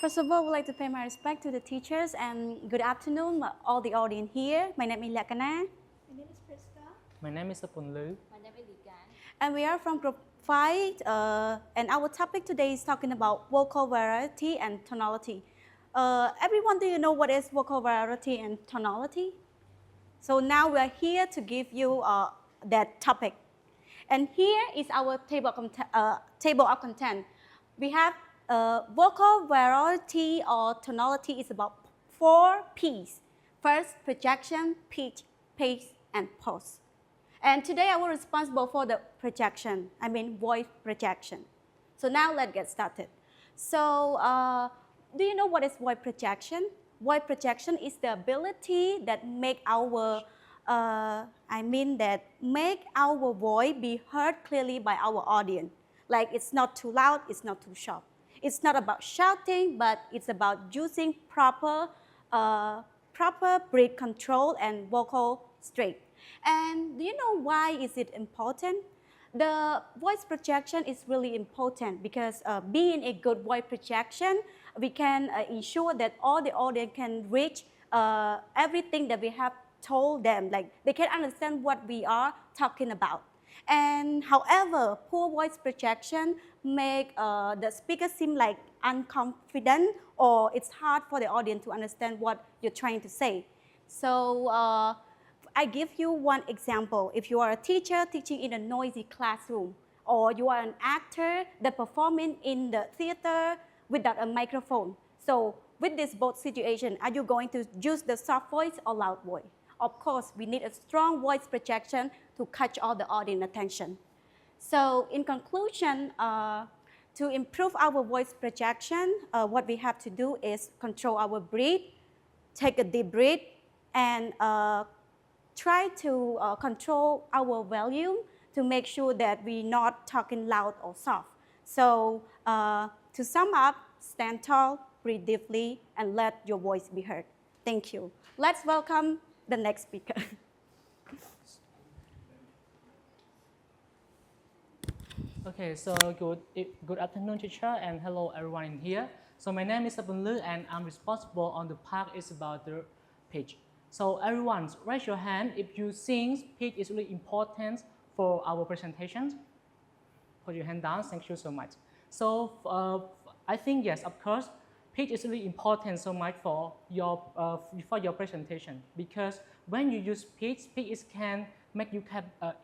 First of all, I would like to pay my respect to the teachers and good afternoon, all the audience here. My name is Lakana. My name is Priska. My name is Sapunlu. My name is Ligan. And we are from Group 5. And our topic today is talking about vocal variety and tonality. Everyone, do you know what is vocal variety and tonality? So now we are here to give you that topic. And here is our table of content. We have vocal variety or tonality is about 4 P's. First, projection, pitch, pace, and pause. And today I will be responsible for the projection, voice projection. So now let's get started. So do you know what is voice projection? Voice projection is the ability that make our make our voice be heard clearly by our audience. Like it's not too loud, it's not too sharp. It's not about shouting, but it's about using proper breath control and vocal strength. And do you know why is it important? The voice projection is really important because being a good voice projection, we can ensure that all the audience can reach everything that we have told them, like they can understand what we are talking about. And however, poor voice projection make the speaker seem like unconfident, or it's hard for the audience to understand what you're trying to say. So I give you one example. If you are a teacher teaching in a noisy classroom, or you are an actor that performing in the theater without a microphone. So with this both situation, are you going to use the soft voice or loud voice? Of course, we need a strong voice projection to catch all the audience attention. So in conclusion, to improve our voice projection, what we have to do is control our breath, take a deep breath, and try to control our volume to make sure that we're not talking loud or soft. So to sum up, stand tall, breathe deeply, and let your voice be heard. Thank you. Let's welcome the next speaker. Okay, so good afternoon, teacher, and hello everyone in here. So my name is Sapunlu, and I'm responsible on the part is about the pitch. So everyone, raise your hand if you think pitch is really important for our presentations. Put your hand down. Thank you so much. So I think yes, of course, pitch is really important so much for your presentation, because when you use pitch can make you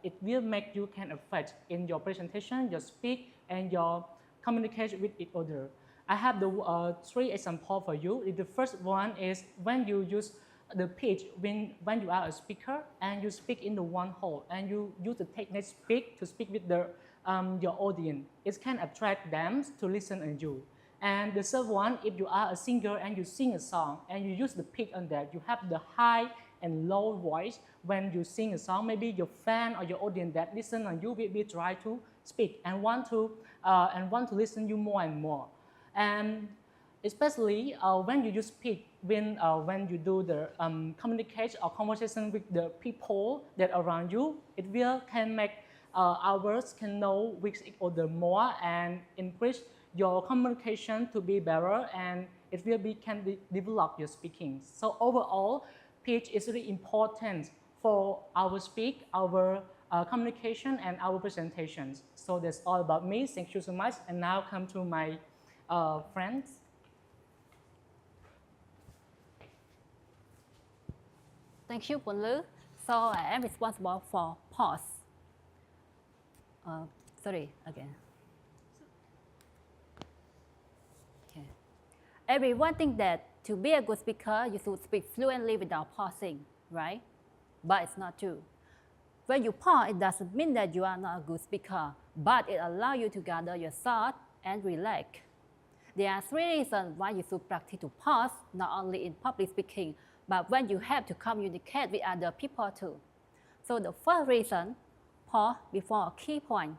it will make you can affect in your presentation, your speak, and your communication with each other. I have the 3 examples for you. The first one is when you use the pitch when you are a speaker and you speak in the one hole and you use the technique to speak with the your audience. It can attract them to listen to you. And the third one, if you are a singer and you sing a song and you use the pitch on that, you have the high and low voice when you sing a song. Maybe your fan or your audience that listen on you will try to speak and want to listen you more and more. And especially when you use pitch when you do the communication or conversation with the people that around you, it can make ours can know with each other more and increase your communication to be better, and it can develop your speaking. So overall, pitch is really important for our speak, our communication, and our presentations. So that's all about me. Thank you so much. And now come to my friends. Thank you, Punlu. So I am responsible for pause. Sorry, again. Okay. Everyone thinks that to be a good speaker, you should speak fluently without pausing, right? But it's not true. When you pause, it doesn't mean that you are not a good speaker, but it allows you to gather your thoughts and relax. There are 3 reasons why you should practice to pause, not only in public speaking, but when you have to communicate with other people too. So the first reason, pause before a key point.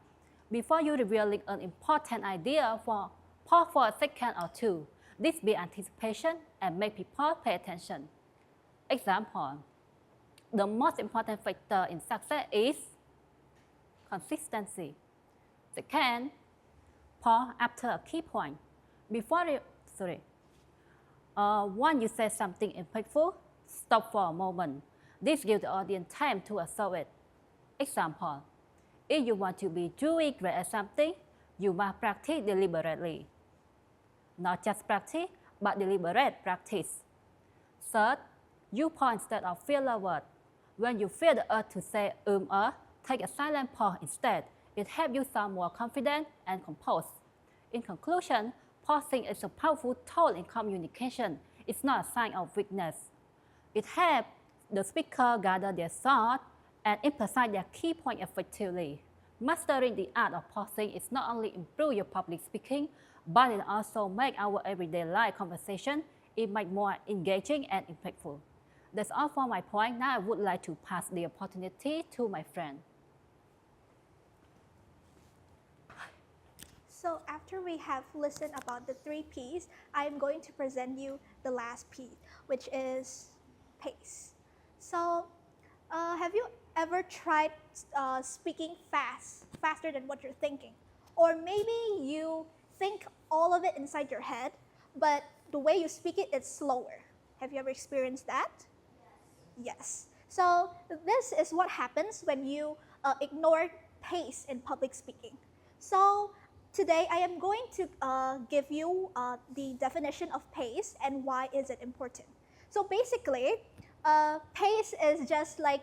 Before you revealing an important idea, pause for a second or two. This builds anticipation and make people pay attention. Example, the most important factor in success is consistency. Second, pause after a key point. Once you say something impactful, stop for a moment. This gives the audience time to absorb it. Example, if you want to be truly great at something, you must practice deliberately. Not just practice, but deliberate practice. Third, you pause instead of filler word. When you feel the urge to say take a silent pause instead. It helps you sound more confident and composed. In conclusion, pausing is a powerful tool in communication. It's not a sign of weakness. It helps the speaker gather their thoughts and emphasize their key point effectively. Mastering the art of pausing is not only improve your public speaking, but it also make our everyday life conversation more engaging and impactful. That's all for my point. Now I would like to pass the opportunity to my friend. So after we have listened about the 3 P's, I am going to present you the last P, which is pace. So have you ever tried speaking faster than what you're thinking? Or maybe you think all of it inside your head, but the way you speak it, it's slower. Have you ever experienced that? Yes. So this is what happens when you ignore pace in public speaking. So today I am going to give you the definition of pace and why is it important. So basically, pace is just like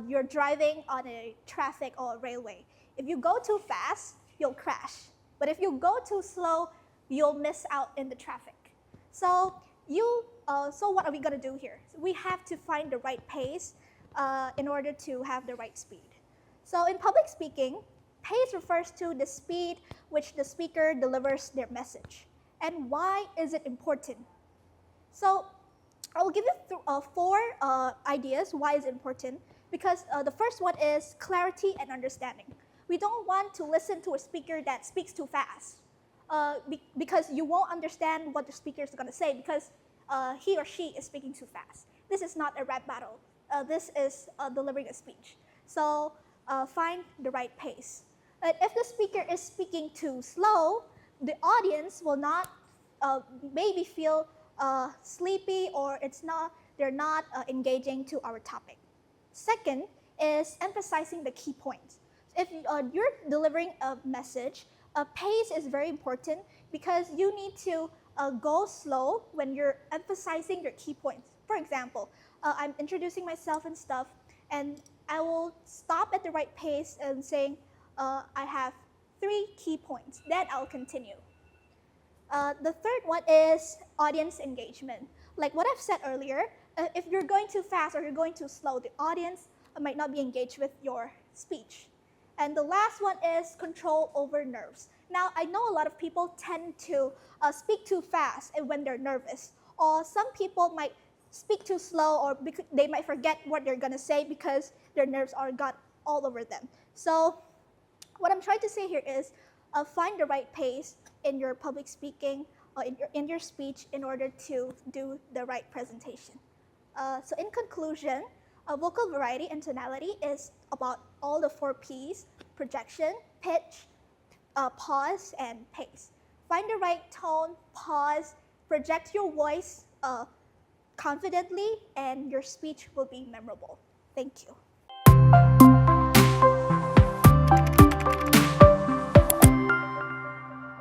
you're driving on a traffic or a railway. If you go too fast, you'll crash. But if you go too slow, you'll miss out in the traffic. So what are we going to do here? So we have to find the right pace in order to have the right speed. So in public speaking, pace refers to the speed which the speaker delivers their message. And why is it important? So I will give you 4 ideas why it's important. Because the first one is clarity and understanding. We don't want to listen to a speaker that speaks too fast. Because you won't understand what the speaker is going to say because he or she is speaking too fast. This is not a rap battle. This is delivering a speech. So find the right pace. If the speaker is speaking too slow, the audience will not maybe feel sleepy or they're not engaging to our topic. Second is emphasizing the key points. If you're delivering a message, pace is very important because you need to go slow when you're emphasizing your key points. For example, I'm introducing myself and stuff, and I will stop at the right pace and saying, I have 3 key points. Then I'll continue. The third one is audience engagement. Like what I've said earlier, if you're going too fast or you're going too slow, the audience might not be engaged with your speech. And the last one is control over nerves. Now, I know a lot of people tend to speak too fast when they're nervous. Or some people might speak too slow or they might forget what they're going to say because their nerves are got all over them. So what I'm trying to say here is find the right pace in your public speaking or in your speech in order to do the right presentation. So in conclusion, vocal variety and tonality is about all the 4 P's: projection, pitch, pause, and pace. Find the right tone, pause, project your voice confidently, and your speech will be memorable. Thank you.